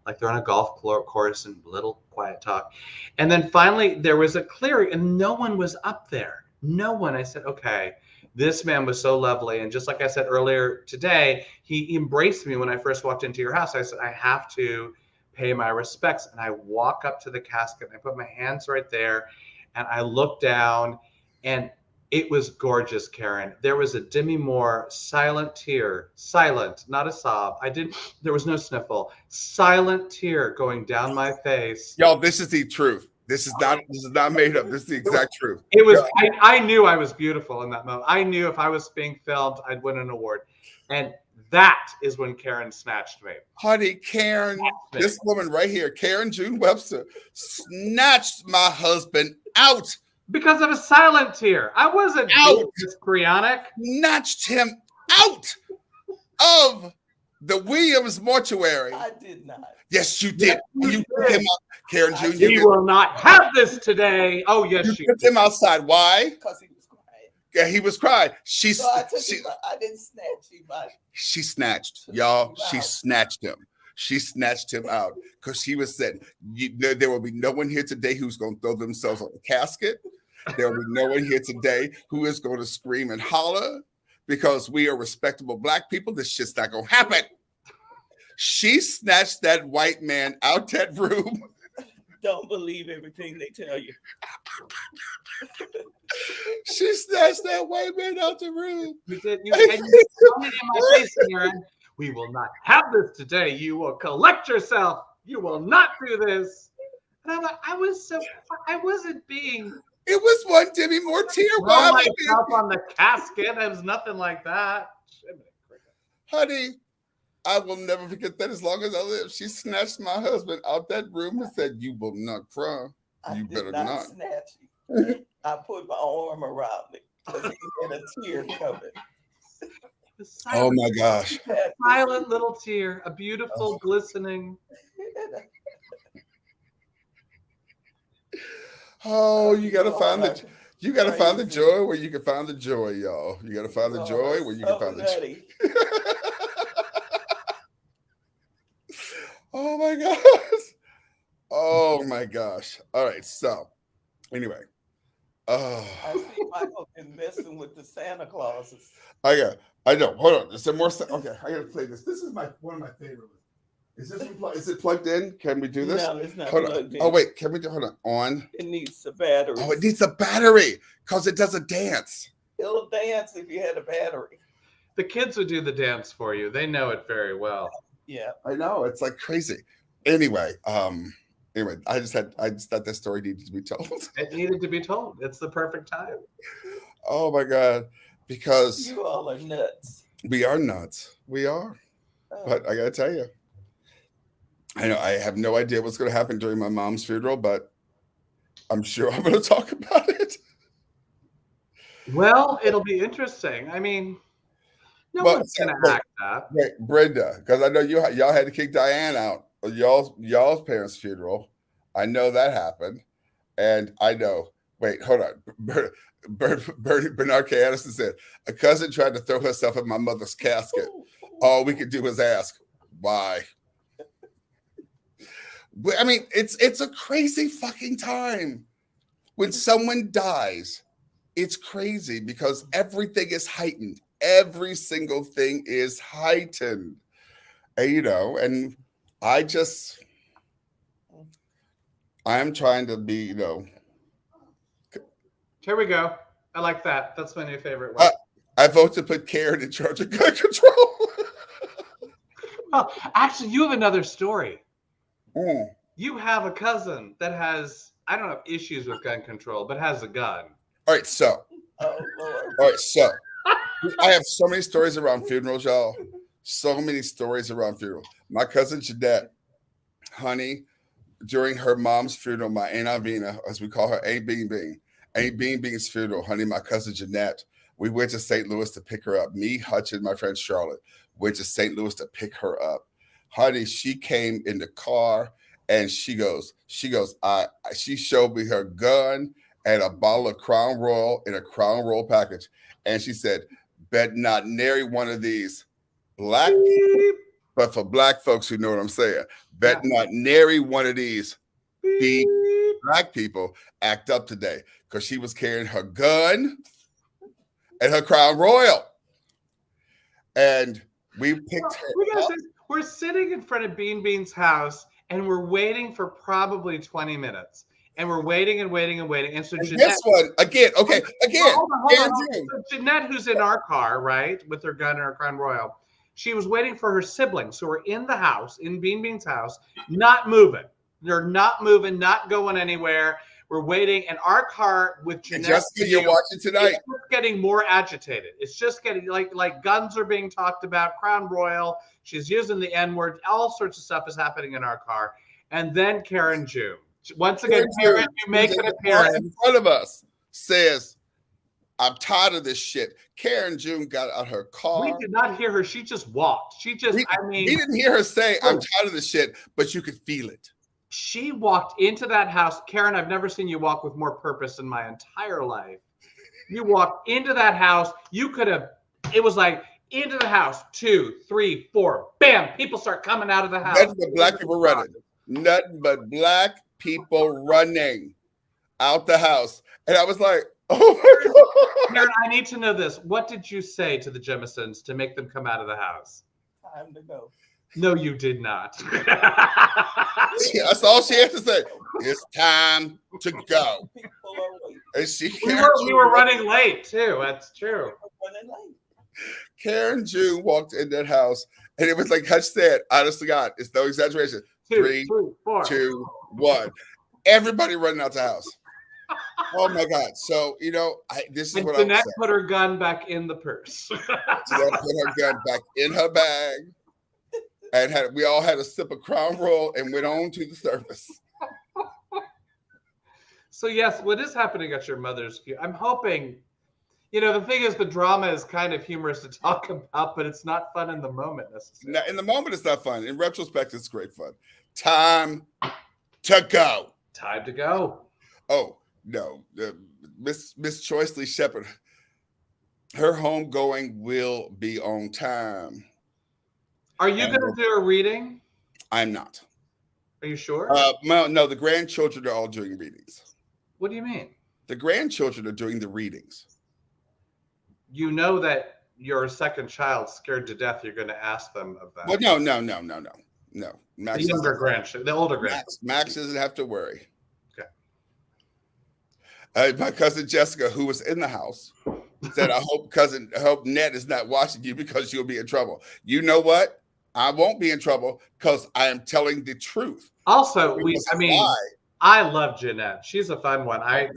like they're on a golf course and little quiet talk. And then finally there was a clearing and no one was up there. No one. I said, okay, this man was so lovely. And just like I said earlier today, he embraced me when I first walked into your house. I said, I have to pay my respects. And I walk up to the casket and I put my hands right there and I look down, and it was gorgeous, Karen. There was a Demi Moore silent tear, silent, not a sob. There was no sniffle, silent tear going down my face. Y'all, this is the truth. This is not made up. This is the exact truth. It was, I knew I was beautiful in that moment. I knew if I was being filmed, I'd win an award. And that is when Karen snatched me. Honey, Karen, this woman right here, Karen June Webster, snatched my husband out. Because of a silent tear. I wasn't histrionic. Snatched him out of the Williams mortuary. I did not. Yes, you did. You took him out, Karen June. You will not have this today. Oh, yes, you took him outside. Why? Because he was crying. Yeah, he was crying. I didn't snatch him out. She snatched, y'all. She snatched him. She snatched him out because she was saying, there will be no one here today who's going to throw themselves on the casket. There will be no one here today who is going to scream and holler because we are respectable Black people. This shit's not going to happen. She snatched that white man out that room. Don't believe everything they tell you. She snatched that white man out the room. You did. You in my face, Karen. We will not have this today. You will collect yourself. You will not do this. And I'm like, I wasn't being. It was one Demi Moore tear. Why myself on the casket? It was nothing like that. Honey, I will never forget that as long as I live. She snatched my husband out that room and said, "You will not cry. You better not." Snatch you. I put my arm around it because he had a tear coming. Oh my gosh. Silent little tear, a beautiful glistening. Oh, you gotta find the joy where you can find the joy, y'all. You gotta find the joy where you can find the joy. Oh my gosh. Oh my gosh. All right, so anyway. I see Michael been messing with the Santa Clauses. I know. Hold on. Is there more? Okay, I gotta play this. This is one of my favorite. Is it plugged in? Can we do this? No, it's not plugged in. Oh wait, can we do? Hold on. On. It needs a battery. Oh, it needs a battery because it does a dance. It'll dance if you had a battery. The kids would do the dance for you. They know it very well. Yeah, I know. It's like crazy. Anyway, I just thought that story needed to be told. It needed to be told. It's the perfect time. Oh my God. Because you all are nuts. We are nuts. We are. Oh. But I gotta tell you, I know I have no idea what's gonna happen during my mom's funeral, but I'm sure I'm gonna talk about it. Well, it'll be interesting. I mean, one's gonna act up. Wait, Brenda, because I know y'all had to kick Diane out of y'all's parents' funeral. I know that happened, and I know. Wait, hold on. Bernard K. Anderson said, a cousin tried to throw herself in my mother's casket. All we could do was ask, why? I mean, it's a crazy fucking time. When someone dies, it's crazy because everything is heightened. Every single thing is heightened. And, and I'm trying to be, Here we go. I like that. That's my new favorite one. I vote to put Karen in charge of gun control. Well, actually, you have another story. Mm. You have a cousin that has, I don't have issues with gun control, but has a gun. All right, so. Oh, Lord. All right, so. I have so many stories around funerals, y'all. So many stories around funerals. My cousin Jeanette, honey, during her mom's funeral, my Aunt Avina, as we call her, Aunt Bean Bean's funeral, honey, my cousin Jeanette, we went to St. Louis to pick her up. Me, Hutch, and my friend Charlotte went to St. Louis to pick her up. Honey, she came in the car and she showed me her gun and a bottle of Crown Royal in a Crown Royal package. And she said, bet not nary one of these black people, Beep, but for black folks who know what I'm saying, bet Yeah. not nary one of these beep. black people act up today, because she was carrying her gun and her Crown Royal. And we picked her We gotta up. say, we're sitting in front of Bean Bean's house and we're waiting for probably 20 minutes. And we're waiting and waiting and waiting. And so And Jeanette, this one, again, okay, again, hold on. Karen June. So Jeanette, who's in our car, right, with her gun and her Crown Royal, she was waiting for her siblings who were in the house, in Bean Bean's house, not moving. They're not moving, not going anywhere. We're waiting, and our car with And Jeanette. Jessica, you're watching tonight. It's just getting more agitated. It's just getting like guns are being talked about, Crown Royal. She's using the N-word. All sorts of stuff is happening in our car. And then Karen June. Once again, Karen, you make an appearance. In front of us says, I'm tired of this shit. Karen June got out her car. We did not hear her. She just walked. She just, We didn't hear her say, I'm tired of this shit, but you could feel it. she walked into that house. Karen, I've never seen you walk with more purpose in my entire life. You walked into that house. You could have, it was like into the house, 2, 3, 4, bam, people start coming out of the house. Nothing but black people running. Nothing but black people running out the house. And I was like, oh my God. Karen, I need to know this. What did you say to the Jamisons to make them come out of the house? Time to go. No, you did not. That's all she had to say. It's time to go. People are waiting. And she we were running late too. That's true. Running late. Karen June walked in that house, and it was like Hutch said, honest to God, it's no exaggeration. 2, 3, 4. 2, 1. Everybody running out the house. Oh my God. So, this is And what I'm Jeanette saying. put her gun back in the purse. Jeanette put her gun back in her bag, and we all had a sip of Crown Royal and went on to the surface. So yes, what is happening at your mother's? I'm hoping, the thing is, the drama is kind of humorous to talk about, but it's not fun in the moment necessarily. Now, in the moment, it's not fun. In retrospect, it's great fun. Time to go. Time to go. Oh, no. Miss Choicely Shepherd, her homegoing will be on time. Are you going to do a reading? I'm not. Are you sure? No, the grandchildren are all doing readings. What do you mean? The grandchildren are doing the readings. You know that your second child scared to death. You're going to ask them of that. Well, no. Max The younger grandchild, the older grandchild. Max doesn't have to worry. Okay. My cousin Jessica, who was in the house, said, I hope Ned is not watching you because you'll be in trouble. You know what? I won't be in trouble because I am telling the truth. Also, Because I mean, why? I love Jeanette. She's a fun one. I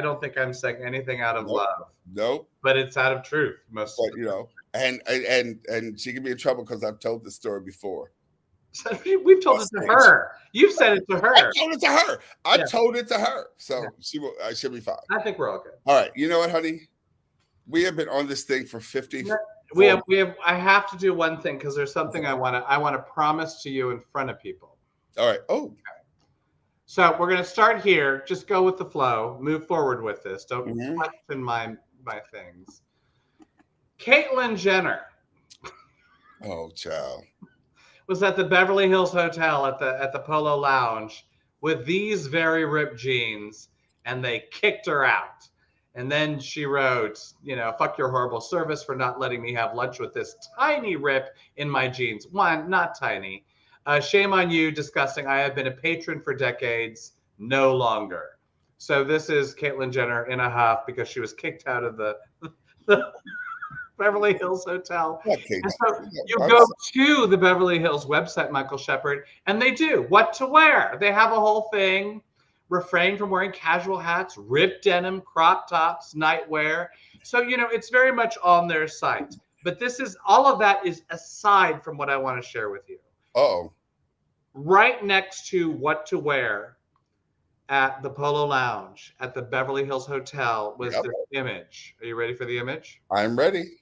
don't think I'm saying anything out of Nope. love, Nope. but it's out of truth. Most But and she can be in trouble because I've told this story before. we've told it to her. You've said it to I her. told it to her. I Yeah. told it to her. So Yeah. she'll be fine. I think we're all good. All right. You know what, honey? We have been on this thing for 50. We have. I have to do one thing because there's something I want to promise to you in front of people. All right. Oh, So we're going to start here. Just go with the flow. Move forward with this. Don't Mhm. question my things. Caitlyn Jenner oh, child. was at the Beverly Hills Hotel at the Polo Lounge with these very ripped jeans, and they kicked her out. And then she wrote, fuck your horrible service for not letting me have lunch with this tiny rip in my jeans. One, not tiny. Shame on you, disgusting. I have been a patron for decades, no longer. So this is Caitlyn Jenner in a huff because she was kicked out of the Beverly Hills Hotel. Okay. And so you go to the Beverly Hills website, Michael Shepard, and they do what to wear. They have a whole thing. Refrain from wearing casual hats, ripped denim, crop tops, nightwear. So, it's very much on their site. But all of that is aside from what I want to share with you. Uh-oh. Right next to what to wear at the Polo Lounge at the Beverly Hills Hotel was Yep. this image. Are you ready for the image? I'm ready.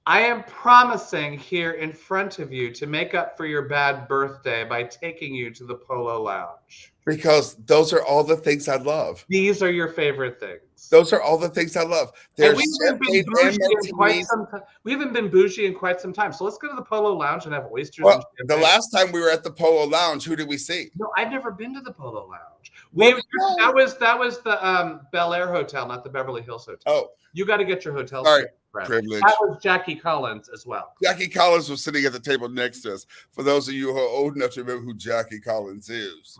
I am promising here in front of you to make up for your bad birthday by taking you to the Polo Lounge. Because those are all the things I love. These are your favorite things. Those are all the things I love. And There's we haven't been champagne and bougie in quite martinis. some time. We haven't been bougie in quite some time. So let's go to the Polo Lounge and have oysters and Well, champagne. the last time we were at the Polo Lounge, who did we see? No, I've never been to the Polo Lounge. What? That was the Bel Air Hotel, not the Beverly Hills Hotel. Oh, You got to get your hotel. Sorry, stay, friend. privilege. That was Jackie Collins as well. Jackie Collins was sitting at the table next to us. For those of you who are old enough to remember who Jackie Collins is.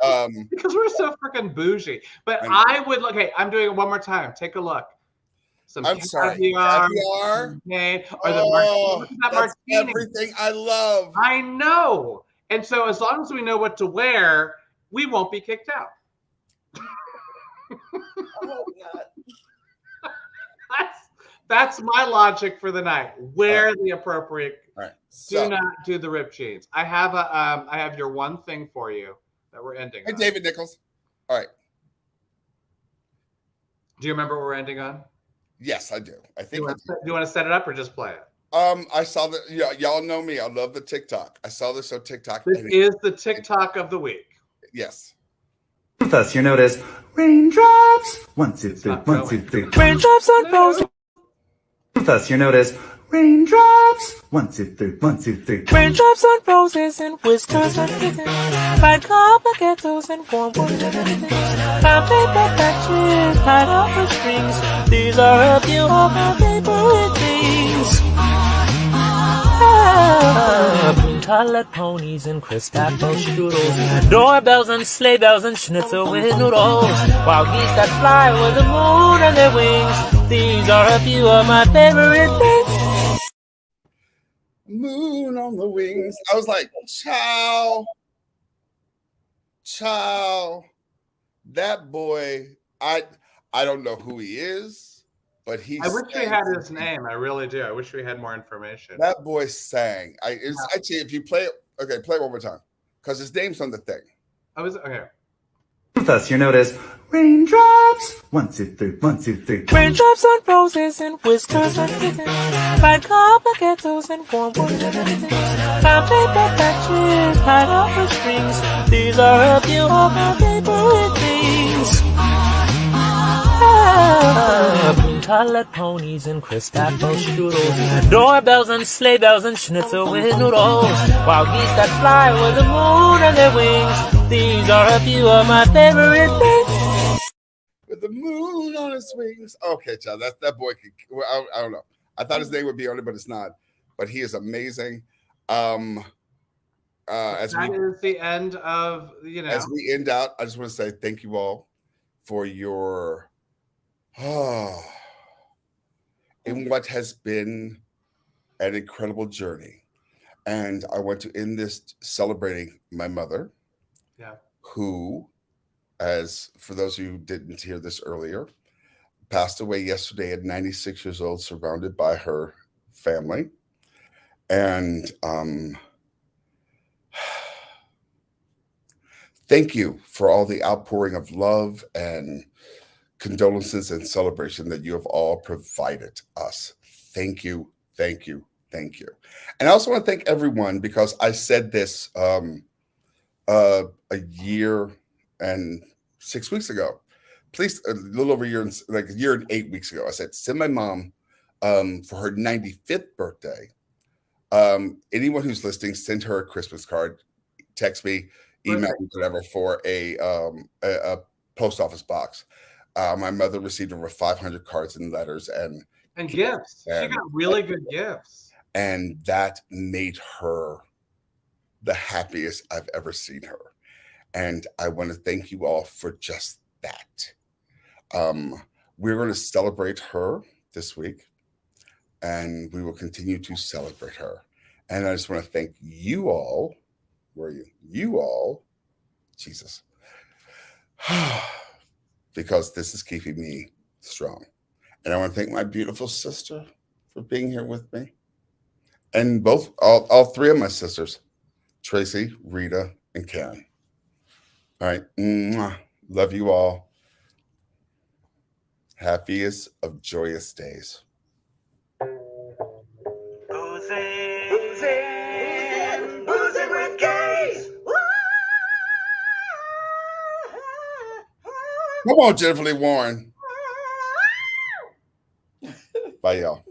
Because we're so freaking bougie. But I know. I would look. Hey, I'm doing it one more time. Take a look. Some I'm sorry. caviar, Caviar? champagne, or the Oh, martini. That that's martini. everything I love. I know. And so as long as we know what to wear, we won't be kicked out. I hope not. That's my logic for the night. Wear the appropriate. All right. Do So, not do the ripped jeans. I have your one thing for you that we're ending hey, on. David Nichols. All right. Do you remember what we're ending on? Yes, I do. I Do think you, I want to, do you want to set it up or just play it? I saw that. Yeah, y'all know me. I love the TikTok. I saw this on TikTok. This and is the TikTok of the week. yes. Thus, you notice raindrops. 1, 2, 3, not 1, 2, going. 3. Raindrops on roses. Thus, you notice raindrops. 1, 2, 3, 1, 2, 3. Raindrops on roses and whiskers and kittens, like copper kettles and warm water. My paper patches tied up with strings. These are a few of my favorite things. Blue-colored ponies and crisp apple strudels, doorbells and sleigh bells and schnitzel with noodles, wild geese that fly with the moon on their wings. These are a few of my favorite things. Moon on the wings. I was like, ciao. That boy, I don't know who he is, but he's. I wish we had his name. I really do. I wish we had more information. That boy sang. Actually, if you play it, okay, play it one more time, because his name's on the thing. I was okay. Thus, you notice raindrops. 1, 2, 3, 1, 2, 3. Raindrops on roses and whiskers and kittens, like copper kettles and warm water. My paper patches tied up with strings. These are a few of my favorite things. Blue-colored ponies and crisp apple strudels, doorbells and sleigh bells and schnitzel with noodles, wild geese that fly with the moon on their wings. These are a few of my favorite things. With the moon on his wings. Okay, child, that boy could. Well, I don't know. I thought his name would be on it, but it's not. But he is amazing. As That is the end of as we end out, I just want to say thank you all for your in what has been an incredible journey. And I want to end this celebrating my mother, who, as for those of you who didn't hear this earlier, passed away yesterday at 96 years old, surrounded by her family. And thank you for all the outpouring of love and condolences and celebration that you have all provided us. Thank you, thank you, thank you. And I also want to thank everyone, because I said this a year and 6 weeks ago. Please, a little over a year, like a year and 8 weeks ago, I said, send my mom for her 95th birthday. Anyone who's listening, send her a Christmas card, text me, email me, whatever, for a post office box. My mother received over 500 cards and letters and gifts. She got really good gifts. And that made her the happiest I've ever seen her. And I want to thank you all for just that. We're going to celebrate her this week, and we will continue to celebrate her. And I just want to thank you all. Where are you? You all. Jesus. Because this is keeping me strong. And I want to thank my beautiful sister for being here with me. And all three of my sisters, Tracy, Rita, and Karen. All right. Mwah. Love you all. Happiest of joyous days. Boozing with gays. Come on, Jennifer Lee Warren. Bye, y'all.